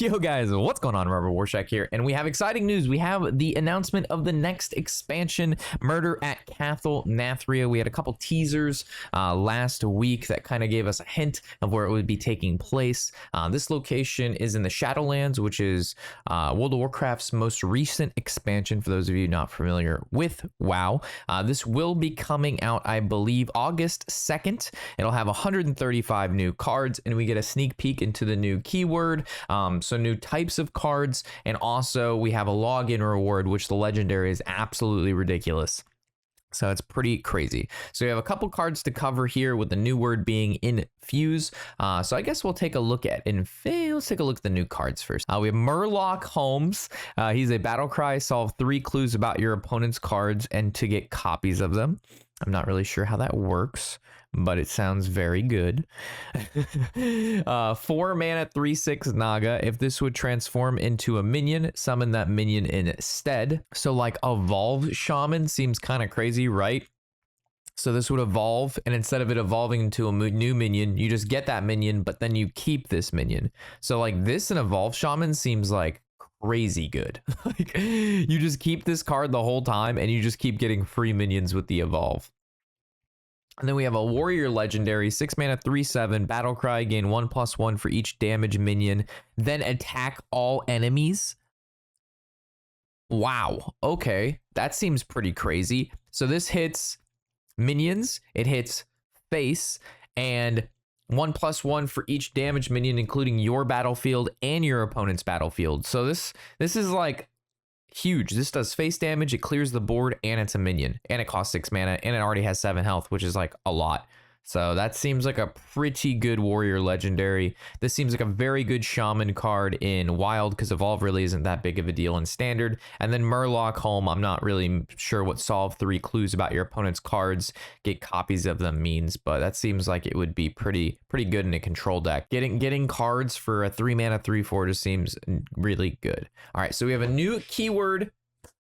Yo guys, what's going on? Robert Warshack here, and we have exciting news. We have the announcement of the next expansion, Murder at Castle Nathria. We had a couple teasers last week that kind of gave us a hint of where it would be taking place. This location is in the Shadowlands, which is World of Warcraft's most recent expansion, for those of you not familiar with WoW. This will be coming out, I believe, August 2nd. It'll have 135 new cards, and we get a sneak peek into the new keyword. So new types of cards, and also we have a login reward, which the legendary is absolutely ridiculous. So it's pretty crazy. So we have a couple cards to cover here, with the new word being Infuse. So I guess we'll take a look at Infuse. Let's take a look at the new cards first. We have Murloc Holmes. He's a battle cry. Solve 3 clues about your opponent's cards and to get copies of them. I'm not really sure how that works, but it sounds very good. 4 mana, 3/6 Naga. If this would transform into a minion, summon that minion instead. So like Evolve Shaman seems kind of crazy, right? So this would evolve, and instead of it evolving into a new minion, you just get that minion, but then you keep this minion. So like this and Evolve Shaman seems like crazy good. Like you just keep this card the whole time, and you just keep getting free minions with the evolve. And then we have a warrior legendary, 6 mana, 3/7 battle cry. Gain 1/1 for each damage minion, then attack all enemies. Wow, okay, that seems pretty crazy. So this hits minions, it hits face, and 1/1 for each damage minion, including your battlefield and your opponent's battlefield. So this is like huge. This does face damage, it clears the board, and it's a minion, and it costs 6 mana, and it already has 7 health, which is like a lot. So that seems like a pretty good warrior legendary. This seems like a very good shaman card in wild, because evolve really isn't that big of a deal in standard. And then Murloc Holm, I'm not really sure what solve 3 clues about your opponent's cards, get copies of them means, but that seems like it would be pretty good in a control deck. Getting cards for a 3 mana 3/4 just seems really good. All right, so we have a new keyword,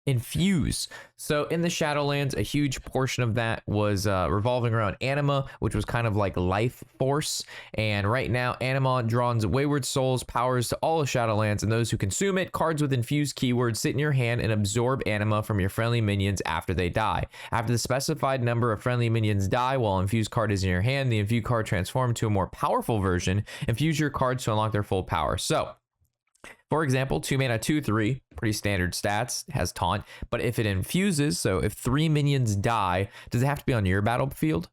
Infuse. So in the Shadowlands, a huge portion of that was revolving around anima, which was kind of like life force. And right now, anima draws wayward souls powers to all of Shadowlands, and those who consume it. Cards with infused keywords sit in your hand and absorb anima from your friendly minions after they die. After the specified number of friendly minions die while infused card is in your hand, the infused card transforms to a more powerful version. Infuse your cards to unlock their full power. So for example, 2 mana, 2/3, pretty standard stats, has taunt. But if it infuses, so if 3 minions die, does it have to be on your battlefield?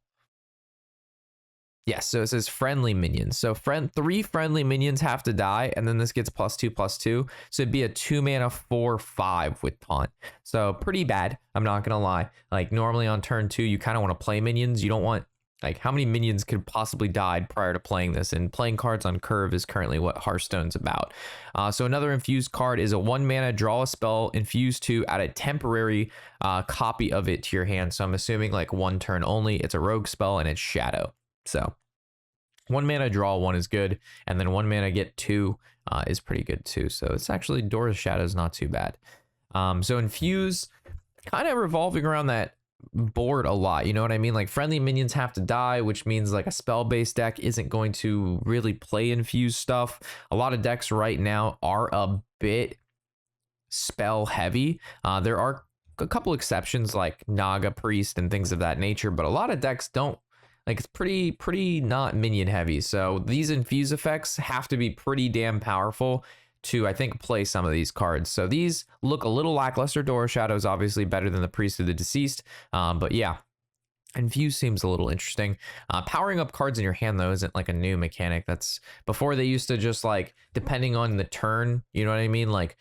Yes, so it says friendly minions. So 3 friendly minions have to die, and then this gets +2/+2. So it'd be a 2 mana 4/5 with taunt. So pretty bad, I'm not gonna lie. Like normally on turn 2, you kind of want to play minions. You don't want, like, how many minions could possibly die prior to playing this? And playing cards on curve is currently what Hearthstone's about. So another infused card is a 1 mana, draw a spell, infuse 2, add a temporary copy of it to your hand. So I'm assuming like 1 turn only. It's a rogue spell, and it's shadow. So 1 mana, draw 1 is good. And then 1 mana, get 2 is pretty good too. So it's actually Door of Shadow is not too bad. So infuse, kind of revolving around that board a lot, you know what I mean? Like friendly minions have to die, which means like a spell-based deck isn't going to really play infused stuff. A lot of decks right now are a bit spell heavy. There are a couple exceptions like Naga Priest and things of that nature, but a lot of decks don't. Like it's pretty not minion heavy. So these infuse effects have to be pretty damn powerful to, I think, play some of these cards. So these look a little lackluster. Door of Shadow is obviously better than the Priest of the Deceased, but yeah, Infuse seems a little interesting. Powering up cards in your hand though isn't like a new mechanic. That's before they used to just like, depending on the turn, you know what I mean? Like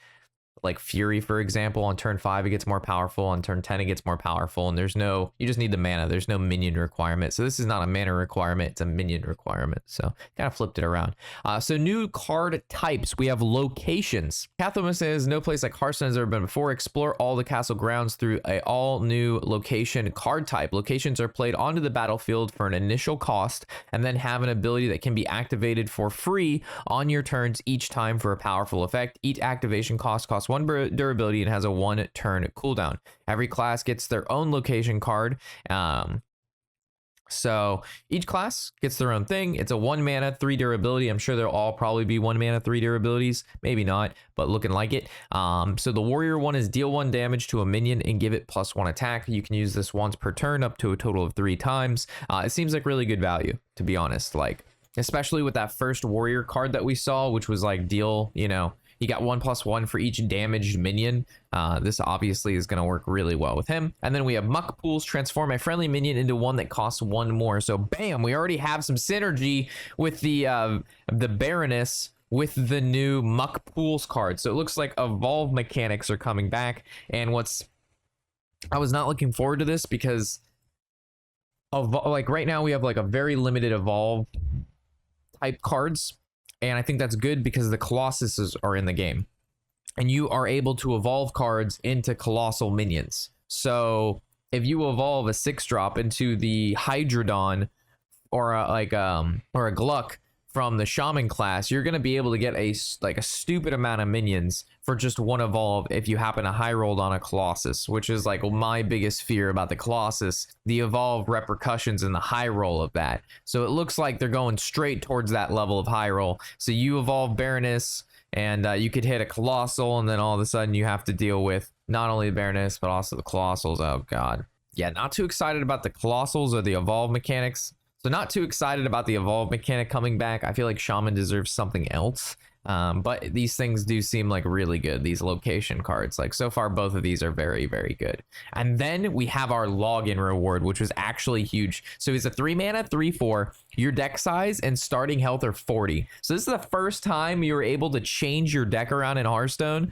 Fury, for example, on turn 5 it gets more powerful, on turn 10 it gets more powerful, and you just need the mana. There's no minion requirement. So this is not a mana requirement, it's a minion requirement. So kind of flipped it around. So new card types, we have locations. Catholic says no place like Hearthstone has ever been before. Explore all the castle grounds through a all new location card type. Locations are played onto the battlefield for an initial cost, and then have an ability that can be activated for free on your turns each time for a powerful effect. Each activation costs 1 durability and has a 1 turn cooldown. Every class gets their own location card. So each class gets their own thing. It's a 1 mana, 3 durability. I'm sure they'll all probably be 1 mana, 3 durabilities. Maybe not, but looking like it. So the warrior one is deal 1 damage to a minion and give it +1 attack. You can use this once per turn up to a total of 3 times. It seems like really good value, to be honest. Like, especially with that first warrior card that we saw, which was like deal, you know, you got 1+1 for each damaged minion. This obviously is going to work really well with him. And then we have Muck Pools, transform a friendly minion into one that costs 1 more. So bam, we already have some synergy with the Baroness with the new Muck Pools card. So it looks like evolve mechanics are coming back. And I was not looking forward to this because like right now we have like a very limited evolve type cards. And I think that's good because the Colossuses are in the game. And you are able to evolve cards into colossal minions. So if you evolve a 6-drop into the Hydrodon or a Gluck from the Shaman class, you're going to be able to get a stupid amount of minions for just 1 evolve if you happen to high rolled on a Colossus, which is like my biggest fear about the Colossus, the evolve repercussions and the high roll of that. So it looks like they're going straight towards that level of high roll. So you evolve Baroness and you could hit a Colossal, and then all of a sudden you have to deal with not only the Baroness but also the Colossals. Oh god. Yeah, not too excited about the Colossals or the evolve mechanics. So not too excited about the evolve mechanic coming back. I feel like Shaman deserves something else. But these things do seem like really good. These location cards, like so far, both of these are very, very good. And then we have our login reward, which was actually huge. So it's a 3 mana, 3/4. Your deck size and starting health are 40. So this is the first time you were able to change your deck around in Hearthstone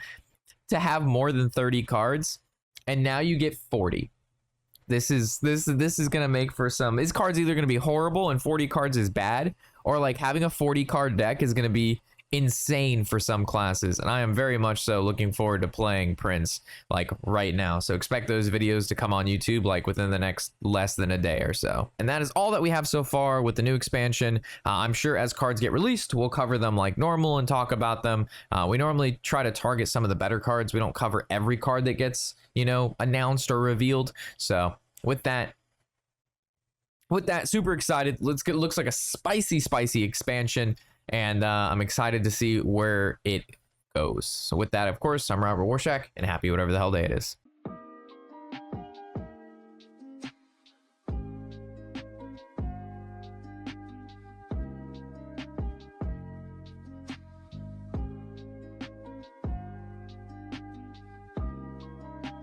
to have more than 30 cards. And now you get 40. This is gonna make for some. This card's either gonna be horrible and 40 cards is bad, or like having a 40 card deck is gonna be insane for some classes. And I am very much so looking forward to playing Prince like right now. So expect those videos to come on YouTube like within the next less than a day or so. And that is all that we have so far with the new expansion. I'm sure as cards get released, we'll cover them like normal and talk about them. We normally try to target some of the better cards. We don't cover every card that gets, you know, announced or revealed. So with that, super excited. Looks like a spicy expansion. And I'm excited to see where it goes. So with that, of course, I'm Robert Warshack, and happy whatever the hell day it is.